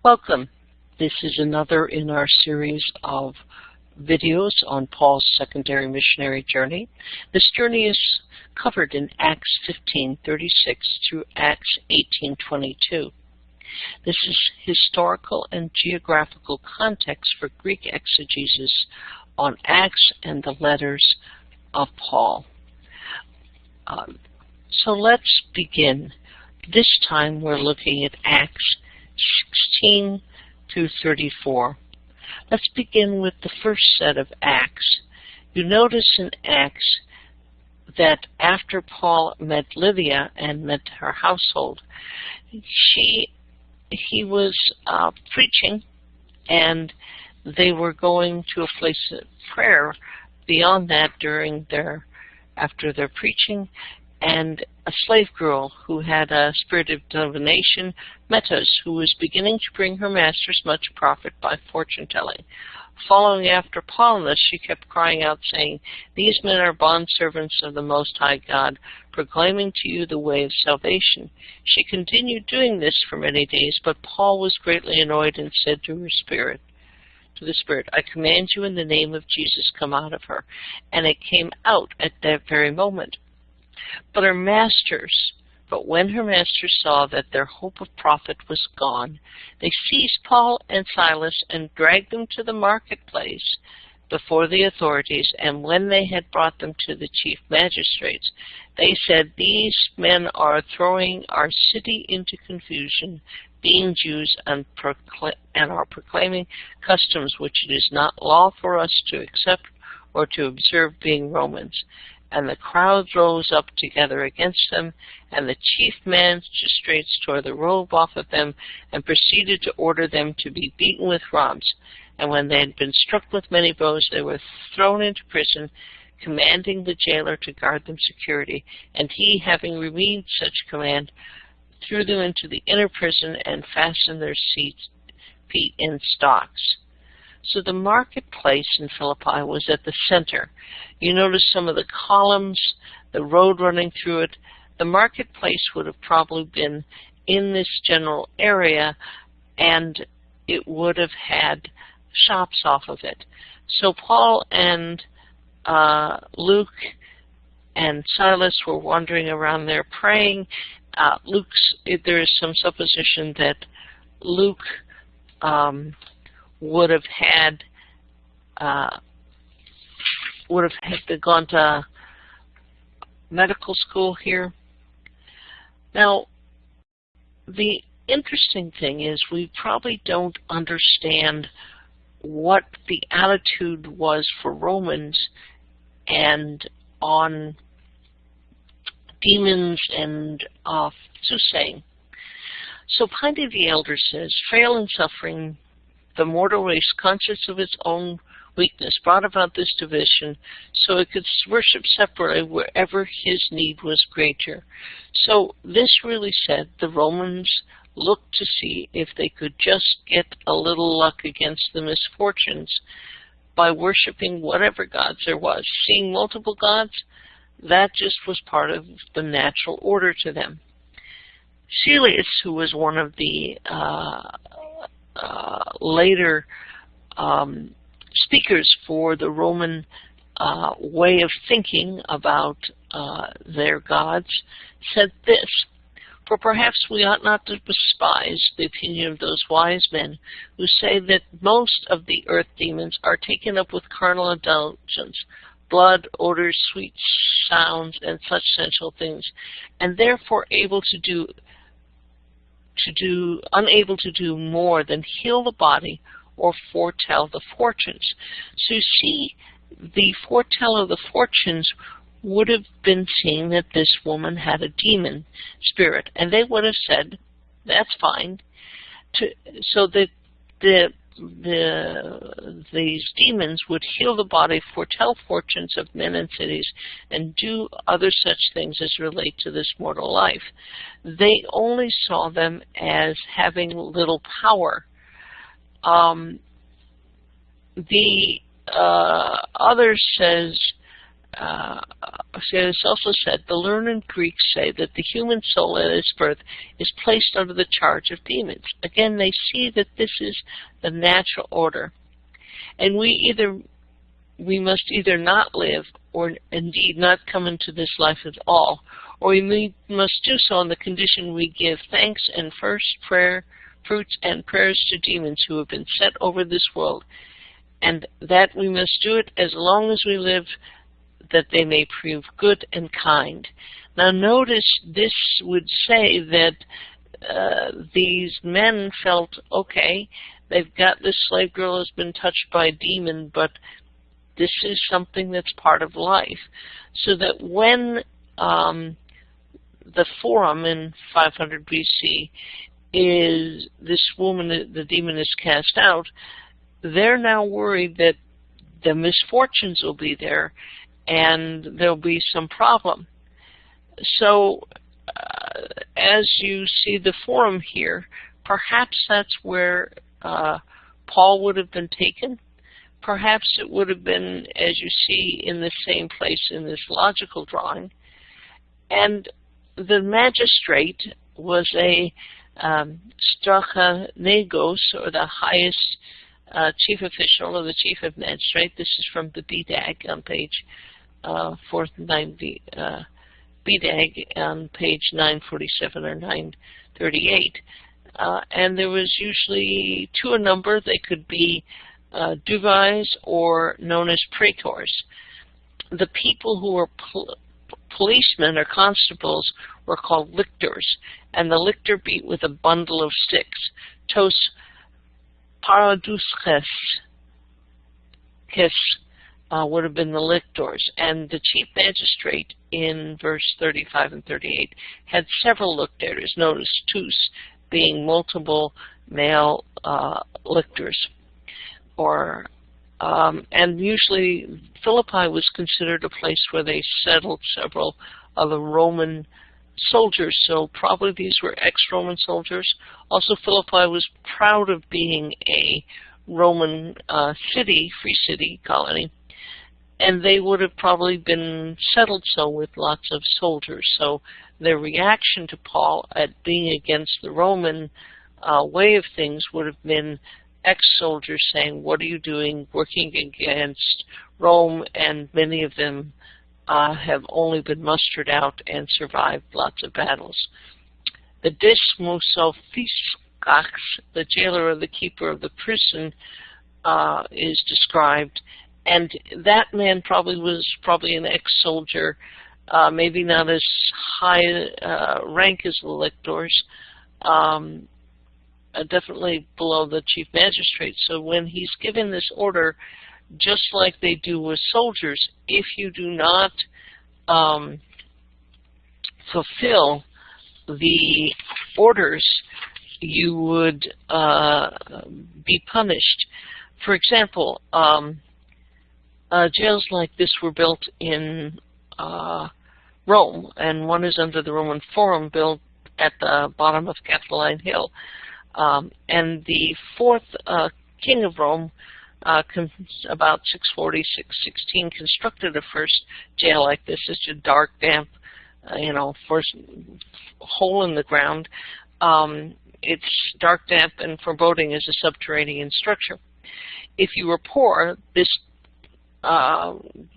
Welcome. This is another in our series of videos on Paul's secondary missionary journey. This journey is covered in Acts 15:36 through Acts 18:22. This is historical and geographical context for Greek exegesis on Acts and the letters of Paul. So let's begin. This time we're looking at Acts 16 through 34. Let's begin with the first set of Acts. You notice in Acts that after Paul met Lydia and met her household, he was preaching, and they were going to a place of prayer beyond that after their preaching, and a slave girl who had a spirit of divination met us, who was beginning to bring her masters much profit by fortune-telling. Following after Paul in this, she kept crying out, saying, "These men are bondservants of the Most High God, proclaiming to you the way of salvation." She continued doing this for many days, but Paul was greatly annoyed and said to the Spirit, "I command you in the name of Jesus, come out of her." And it came out at that very moment. But when her masters saw that their hope of profit was gone, they seized Paul and Silas and dragged them to the marketplace before the authorities. And when they had brought them to the chief magistrates, they said, "These men are throwing our city into confusion, being Jews, and are proclaiming customs which it is not law for us to accept or to observe, being Romans." And the crowd rose up together against them, and the chief magistrates tore the robe off of them and proceeded to order them to be beaten with rods. And when they had been struck with many blows, they were thrown into prison, commanding the jailer to guard them security. And he, having received such command, threw them into the inner prison and fastened their feet in stocks. So the marketplace in Philippi was at the center. You notice some of the columns, the road running through it. The marketplace would have probably been in this general area, and it would have had shops off of it. So Paul and Luke and Silas were wandering around there praying. There is some supposition that Luke would have gone to medical school here. Now, the interesting thing is we probably don't understand what the attitude was for Romans and on demons and soothsaying. So Pliny the Elder says, "Frail and suffering, the mortal race, conscious of its own weakness, brought about this division so it could worship separately wherever his need was greater." So this really said the Romans looked to see if they could just get a little luck against the misfortunes by worshiping whatever gods there was. Seeing multiple gods, that just was part of the natural order to them. Celius, who was one of the later speakers for the Roman way of thinking about their gods, said this: "For perhaps we ought not to despise the opinion of those wise men who say that most of the earth demons are taken up with carnal indulgence, blood, odors, sweet sounds, and such sensual things, and therefore unable to do more than heal the body or foretell the fortunes." So you see, the foretell of the fortunes would have been seeing that this woman had a demon spirit, and they would have said, "That's fine." So that these demons would heal the body, foretell fortunes of men and cities, and do other such things as relate to this mortal life. They only saw them as having little power. The other says it's also said, the learned Greeks say that the human soul at its birth is placed under the charge of demons. Again, they see that this is the natural order. And we must either not live or indeed not come into this life at all, or we must do so on the condition we give thanks and first fruits and prayers to demons who have been set over this world, and that we must do it as long as we live, that they may prove good and kind. Now notice this would say that these men felt, okay, they've got this slave girl has been touched by a demon, but this is something that's part of life. So that when the forum in 500 BC is this woman, the demon is cast out, they're now worried that the misfortunes will be there and there'll be some problem. So as you see the forum here, perhaps that's where Paul would have been taken. Perhaps it would have been, as you see, in the same place in this logical drawing. And the magistrate was a strachanegos, or the highest chief official, or the chief of magistrate. This is from the BDAG on page 490. BDAG on page 947 or 938. And there was usually two a number. They could be duvies or known as praetors. The people who were policemen or constables were called lictors, and the lictor beat with a bundle of sticks. Tos paradusches would have been the lictors, and the chief magistrate in verse 35 and 38 had several lictors, notice tous being multiple male lictors. And usually Philippi was considered a place where they settled several of the Roman soldiers, so probably these were ex-Roman soldiers. Also, Philippi was proud of being a Roman city, free city, colony, and they would have probably been settled so with lots of soldiers. So their reaction to Paul at being against the Roman way of things would have been ex-soldiers saying, what are you doing working against Rome? And many of them have only been mustered out and survived lots of battles. The Dismosophiskachs, the jailer or the keeper of the prison, is described, and that man was probably an ex-soldier, maybe not as high rank as the lictors, definitely below the chief magistrate. So when he's given this order, just like they do with soldiers, if you do not fulfill the orders, you would be punished. For example, jails like this were built in Rome, and one is under the Roman Forum, built at the bottom of Capitoline Hill. And the fourth king of Rome, about 640, 616, constructed a first jail like this. It's a dark, damp, first hole in the ground. It's dark, damp, and foreboding as a subterranean structure. If you were poor, this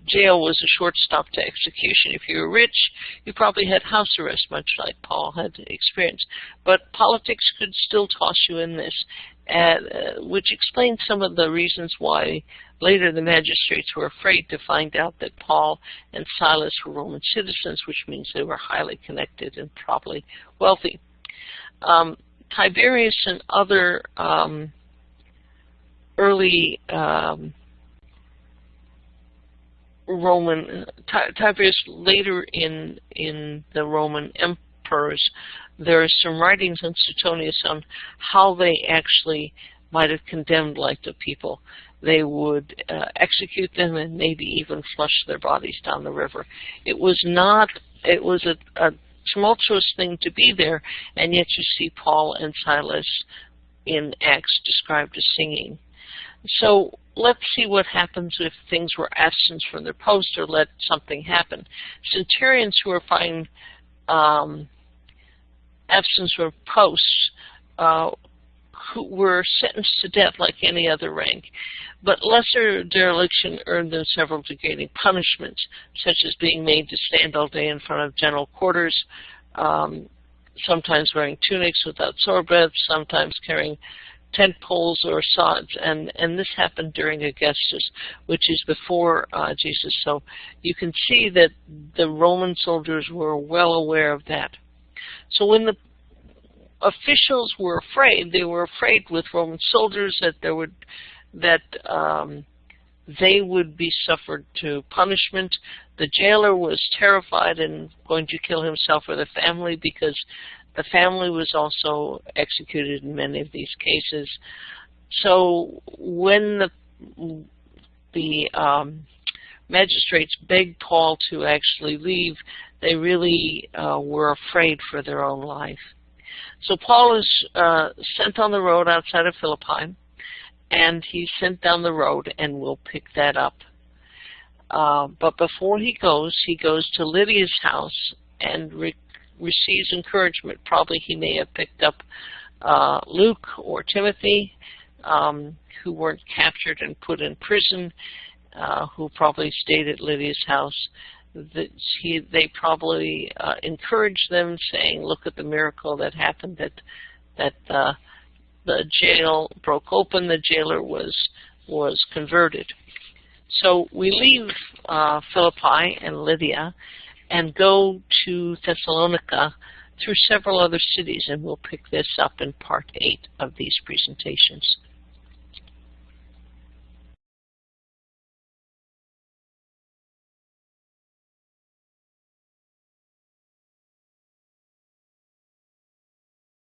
jail was a short stop to execution. If you were rich, you probably had house arrest, much like Paul had experienced. But politics could still toss you in this, which explains some of the reasons why later the magistrates were afraid to find out that Paul and Silas were Roman citizens, which means they were highly connected and probably wealthy. Tiberius and other early Tiberius later in the Roman emperors, there are some writings on Suetonius on how they actually might have condemned like-minded people. They would execute them and maybe even flush their bodies down the river. It was a tumultuous thing to be there, and yet you see Paul and Silas in Acts described as singing. So let's see what happens if things were absent from their post or let something happen. Centurions who are finding absence from posts who were sentenced to death like any other rank, but lesser dereliction earned them several degrading punishments, such as being made to stand all day in front of general quarters, sometimes wearing tunics without sorbets, sometimes carrying tent poles or sods, and this happened during Augustus, which is before Jesus. So you can see that the Roman soldiers were well aware of that. So when the officials were afraid, they were afraid with Roman soldiers that they would be suffered to punishment. The jailer was terrified and going to kill himself or the family, because the family was also executed in many of these cases. So when the magistrates begged Paul to actually leave, they really were afraid for their own life. So Paul is sent on the road outside of Philippi, and he's sent down the road, and we'll pick that up. But before he goes to Lydia's house and receives encouragement. Probably he may have picked up Luke or Timothy, who weren't captured and put in prison, who probably stayed at Lydia's house. They probably encouraged them, saying, "Look at the miracle that happened, that the jail broke open, the jailer was converted." So we leave Philippi and Lydia and go to Thessalonica through several other cities, and we'll pick this up in part 8 of these presentations.